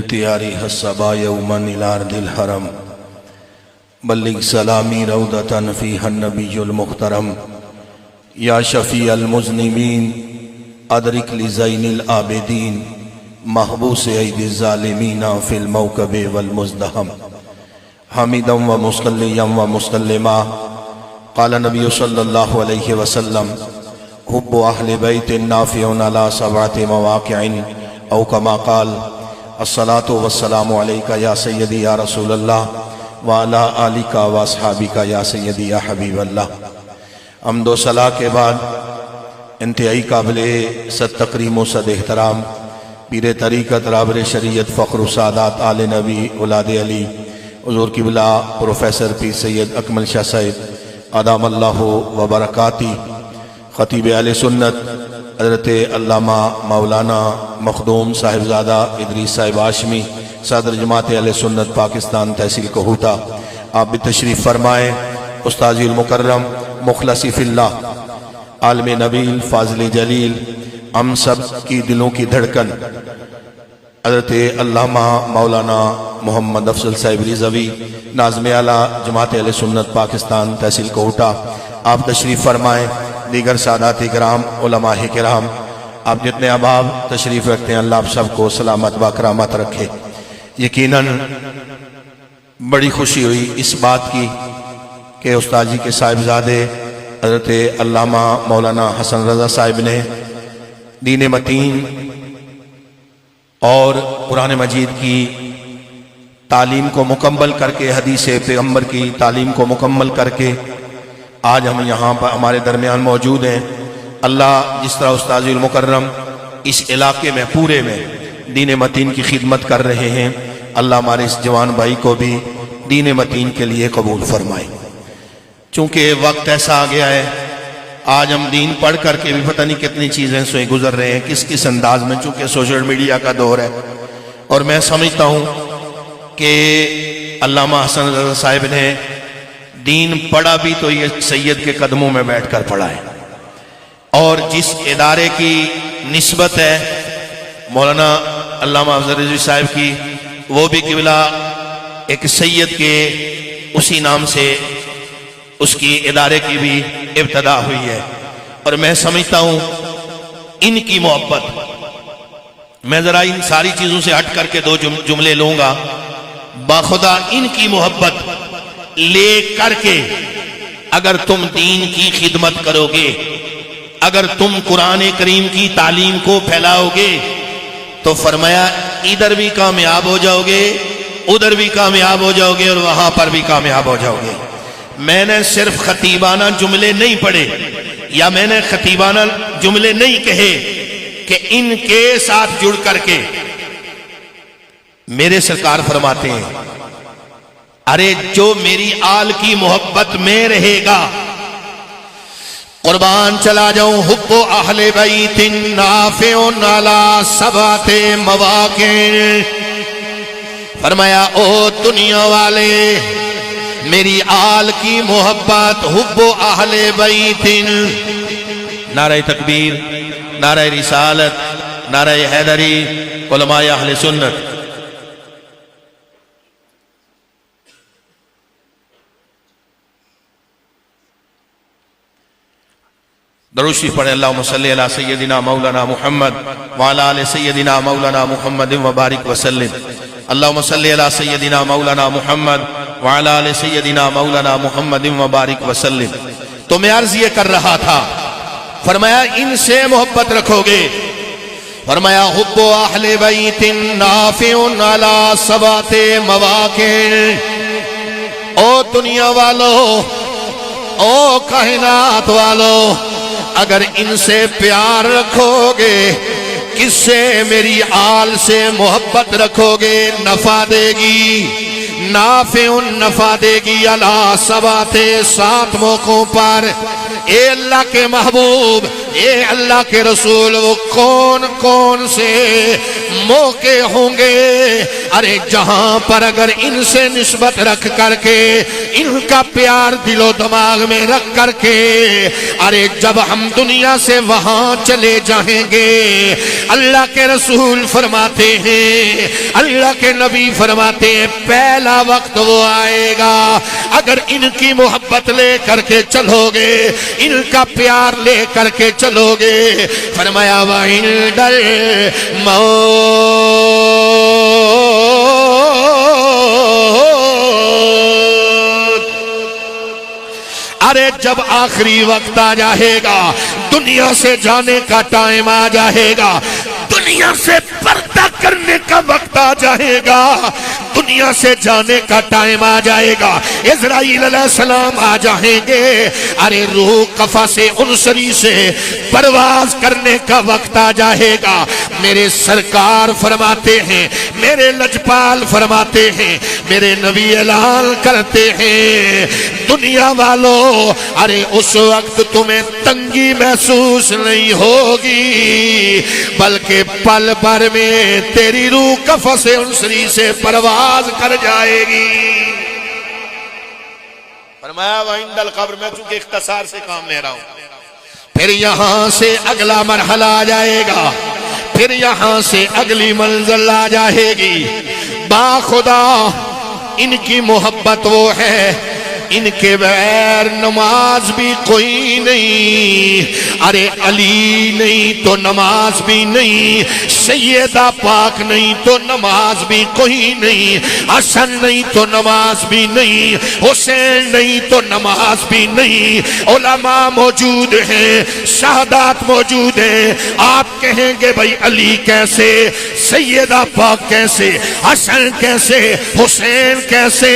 बिल्तियारी हस्सबा यौमन इला अर्दिल हरम बल्लिग सलामी रौदतन फीहन नबियुल मुहतरम या शफी अल मुज़निमीन अदरिक लिज़ैनिल आबिदीन महबूस ऐदि ज़ालिमीना फिल मौकबे वल मुज़दहम हमीदम व मुसल्लियम व मुसल्लिमा क़ाल नबी सल्लल्लाहु अलैहि वसल्लम हुब्बु अहले बैतिन नाफ़िउन अला सबअति मवाक़िअन औ कमा क़ाल अस्सलातु वस्सलामु अलैका या सय्यदी या रसूलल्लाह व अला आलिका व अस्हाबिका या सय्यदी या हबीबल्लाह। हम्दो सलाह के बाद इंतहाई काबिले सद तकरीम व सद एहतराम पीर तरीक़त राबर शरीयत फ़ख्र सादात आले नबी औलाद अली हुज़ूर क़िबला प्रोफेसर पीर सैयद अकमल शाह साहिब अदामल्लाहु व बरकाती ख़तीब अहले सुन्नत हज़रत अल्लामा मौलाना मखदूम साहिबजादा इदरीस साहिब हाशमी सदर जमात अहले सुन्नत पाकिस्तान तहसील कोहूटा, आप भी तशरीफ़ फरमाएँ। उस्ताज़ुल मुकर्रम मुखलसी फिल्लाह आलम नबील फाज़िल जलील हम सब की दिलों की धड़कन हज़रत अल्लामा मौलाना मोहम्मद अफजल साहिब रिज़वी नाज़िम आला जमात अहले सुन्नत पाकिस्तान तहसील कोहूटा, आप तशरीफ़ फरमाएँ। दीगर सादात किराम उलमाए किराम, आप जितने अहबाब तशरीफ़ रखते हैं अल्लाह आप सबको सलामत व करामत रखे। यकीनन बड़ी खुशी हुई इस बात की कि उस्ताद जी के साहिबजादे हज़रत अल्लामा मौलाना हसन रज़ा साहिब ने दीन मतीन और कुरान मजीद की तालीम को मुकम्मल करके, हदीस पैगम्बर की तालीम को मुकम्मल करके आज हम यहाँ पर हमारे दरमियान मौजूद हैं। अल्लाह जिस तरह उस्ताज़ुल मुकर्रम इस इलाके में पूरे में दीन मतीन की खिदमत कर रहे हैं, अल्लाह हमारे इस जवान भाई को भी दीन मतीन के लिए कबूल फरमाए। चूँकि वक्त ऐसा आ गया है, आज हम दीन पढ़ करके भी पता नहीं कितनी चीज़ें से गुजर रहे हैं, किस किस अंदाज में, चूँकि सोशल मीडिया का दौर है। और मैं समझता हूँ कि अल्लामा हसन रज़ा साहिब ने दीन पढ़ा भी तो ये सैयद के कदमों में बैठकर पढ़ा है, और जिस इदारे की निस्बत है मौलाना अल्लामा अफजल रिज़वी साहिब की, वो भी क़िबला एक सैयद के उसी नाम से उसकी इदारे की भी इब्तदा हुई है। और मैं समझता हूँ इनकी मोहब्बत, मैं ज़रा इन सारी चीज़ों से हट करके दो जुमले लूँगा। बाखुदा इनकी मोहब्बत ले करके अगर तुम दीन की खिदमत करोगे, अगर तुम कुरान करीम की तालीम को फैलाओगे, तो फरमाया इधर भी कामयाब हो जाओगे, उधर भी कामयाब हो जाओगे और वहां पर भी कामयाब हो जाओगे। मैंने सिर्फ खतीबाना जुमले नहीं पढ़े या मैंने खतीबाना जुमले नहीं कहे कि इनके साथ जुड़ करके मेरे सरकार फरमाते हैं, अरे जो मेरी आल की मोहब्बत में रहेगा, कुर्बान चला जाऊं हुब्बु अहले बैतिन नाफ़िउन अला सबअति मवाक़िन, फरमाया ओ दुनिया वाले मेरी आल की मोहब्बत हुब्बु अहले बैतिन, नारे तकबीर, नारे रिसालत, नारे हैदरी, उलमाए अहले सुन्नत। दरूद शरीफ पढ़े अल्लाहुम्मा सल्ली अला सय्यदिना मौलाना मुहम्मद व अला आलि सय्यदिना मौलाना मुहम्मद व बारिक वसल्लिम। अल्लाहुम्मा सल्ली अला सय्यदिना मौलाना मुहम्मद व अला आलि सय्यदिना मौलाना मुहम्मद व बारिक वसल्लिम। तो मैं अर्ज ये कर रहा था, फरमाया इनसे मोहब्बत रखोगे, फरमाया हुब्बु अहले बैतिन नाफ़िउन अला सबअति मवाक़िन, ओ दुनिया वालों, ओ कायनात वालों, अगर इनसे प्यार रखोगे, किससे मेरी आल से मोहब्बत रखोगे, नफा देगी, नाफ़िउन नफा देगी अला सबअति, 7 मौकों पर। ए अल्लाह के महबूब, ए अल्लाह के रसूल, वो कौन कौन से मौके होंगे अरे जहां पर अगर इनसे निस्बत रख करके, इनका प्यार दिलो दिमाग में रख करके, अरे जब हम दुनिया से वहां चले जाएंगे, अल्लाह के रसूल फरमाते हैं, अल्लाह के नबी फरमाते हैं, पहला वक्त वो आएगा अगर इनकी मोहब्बत ले करके चलोगे, इनका प्यार ले करके चलोगे, फरमाया वइंदल मौत, अरे जब आखिरी वक्त आ जाएगा, दुनिया से जाने का टाइम आ जाएगा, दुनिया से पर्दा करने का वक्त आ जाएगा, दुनिया से जाने का टाइम आ जाएगा, इज़राइल अलैहिस्सलाम आ जाएंगे, अरे रूह कफा से उनसरी से परवाज करने का वक्त आ जाएगा। मेरे सरकार फरमाते हैं, मेरे लजपाल फरमाते हैं, मेरे नबी ऐलान करते हैं, दुनिया वालों, अरे उस वक्त तुम्हें तंगी महसूस नहीं होगी, बल्कि पल भर में तेरी रूह कफा से उनसरी से परवाज कर जाएगी। फरमाया वइंदल कब्र, में चूंकि इख्तिसार से काम ले रहा हूं, फिर यहां से अगला मरहला आ जाएगा, फिर यहां से अगली मंजिल आ जाएगी। बाखुदा इनकी मोहब्बत वो है, इनके बगैर नमाज भी कोई नहीं, अरे अली नहीं तो नमाज भी नहीं, सैयदा पाक नहीं तो नमाज भी कोई नहीं, हसन नहीं तो नमाज भी नहीं, हुसैन नहीं तो नमाज भी नहीं, उलमा मौजूद हैं, शहादात मौजूद हैं, आप कहेंगे भाई अली कैसे, सैयदा पाक कैसे, हसन कैसे, हुसैन कैसे,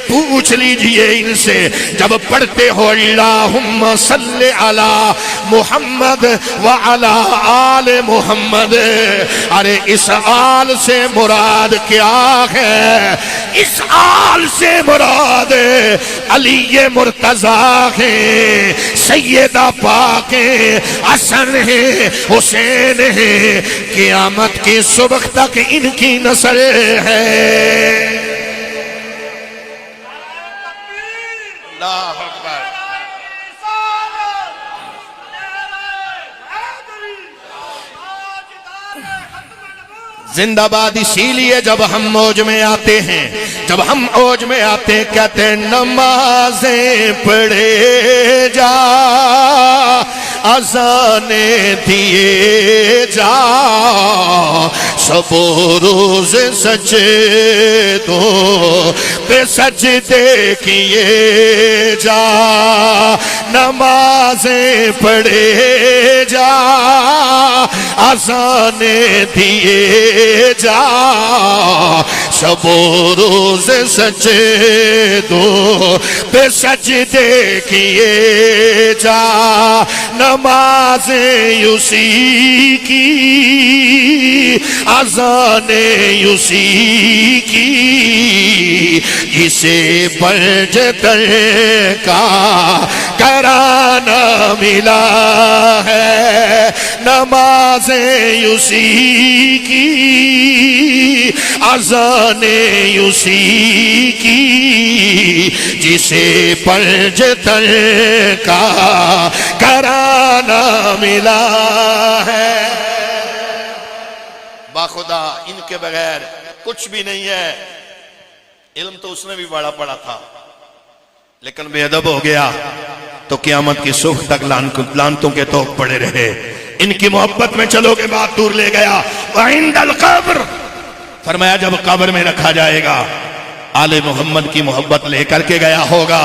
पूछ लीजिए इनसे। जब पढ़ते हो अल्लाहुम्मा सल्ले अला मुहम्मद व अला आले मुहम्मद, अरे इस आल से मुराद क्या है? इस आल से मुराद अली मुर्तजा है, सैयदा पाक है, हसन है, हुसैन है, क़यामत की सुबह तक इनकी नस्ल है। जिंदाबाद इसीलिए जब हम मौज में आते हैं, जब हम मौज में आते कहते हैं नमाजें पढ़े जा, अज़ाने दिए जा, सब रोज सचे दो पे सजदे किए जा, नमाजें पढ़े जा, अज़ाने दिए जा, सब रोज सचे दो पे सजदे किए जा, नमाज़ें उसी की, अज़ानें उसी की, जिसे बजतर का कराना मिला है, नमाज़ें उसी की, अज़ानें उसी की, जिसे बजतर का कराना मिला है। बाखुदा इनके बगैर कुछ भी नहीं है। इल्म तो उसने भी बड़ा पढ़ा था, लेकिन बेअदब हो गया तो क़यामत की सुबह तक लानतों के तोप पड़े रहे। इनकी मोहब्बत में चलोगे बात दूर ले गया। वइंदल कब्र, फरमाया जब कब्र में रखा जाएगा, आले मोहम्मद की मोहब्बत लेकर के गया होगा,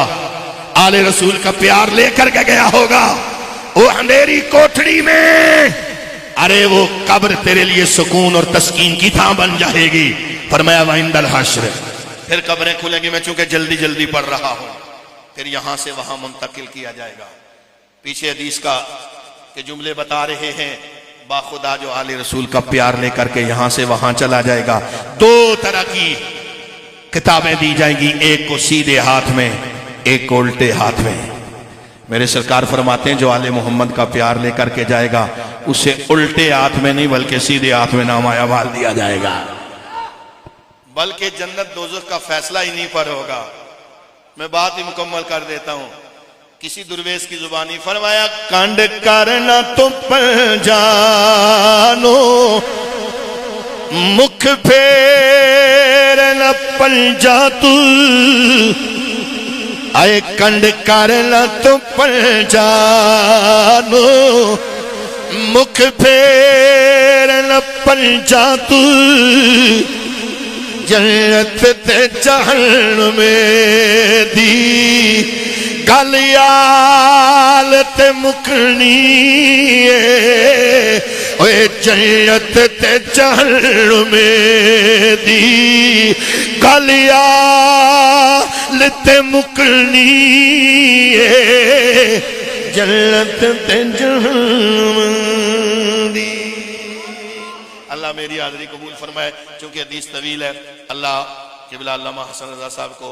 आले रसूल का प्यार लेकर के गया होगा, वो अंधेरी कोठरी में, अरे वो कब्र तेरे लिए सुकून और तस्कीन की थां बन जाएगी। फरमाया वइंदल हश्र, फिर कब्रें खुलेंगी। मैं चूंकि जल्दी जल्दी पढ़ रहा हूं, फिर यहां से वहां मुंतकिल किया जाएगा। पीछे हदीस का के जुमले बता रहे हैं, बाखुदा जो आले रसूल का प्यार लेकर के यहां से वहां चला जाएगा, दो तरह की किताबें दी जाएंगी, एक को सीधे हाथ में, एक को उल्टे हाथ में। मेरे सरकार फरमाते हैं जो आले मोहम्मद का प्यार लेकर के जाएगा, उसे उल्टे हाथ में नहीं बल्कि सीधे हाथ में नामा अमाल दिया जाएगा। बल्कि जन्नत दोज़ख का फैसला इन्हीं पर होगा। मैं बात ही मुकम्मल कर देता हूं। किसी दुर्वेश की जुबानी फरमाया, कंड करना तुम पर जानो, मुख फेर न पंजा तू, आए कंड करना तुम पर जानो, मुख फेर न पंजा तू, जन्नत ते जहन्नम में दी गल याल ते मुकनी ओए, जन्नत ते जहन्नम में दी गल याल ते मुकनी, जन्नत ते जहन्नम दी। अल्लाह मेरी हाज़री कबूल फरमाए। चूंकि हदीस तवील है, अल्लाह क़िबला अल्लामा हसन रज़ा साहब को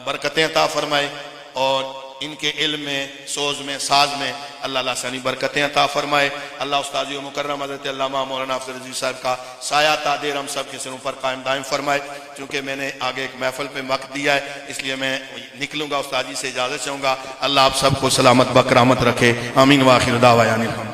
बरकतें अता फरमाए और इनके इल्म में, सोज में, साज में अल्लाह लासानी बरकतें अता फरमाए। अल्लाह उस्ताद मुकर्रम हज़रत अल्लामा मौलाना अफज़ल अज़ीज़ साहब का साया तादेर हम सब के सिरों पर कायम दायम फरमाए। चूँकि मैंने आगे एक महफिल पे वक्त दिया है, इसलिए मैं निकलूँगा, उस्ताद जी से इजाज़त चाहूँगा। अल्लाह आप सबको सलामत बकरामत रखे। आमीन व आखिर दावा यानी।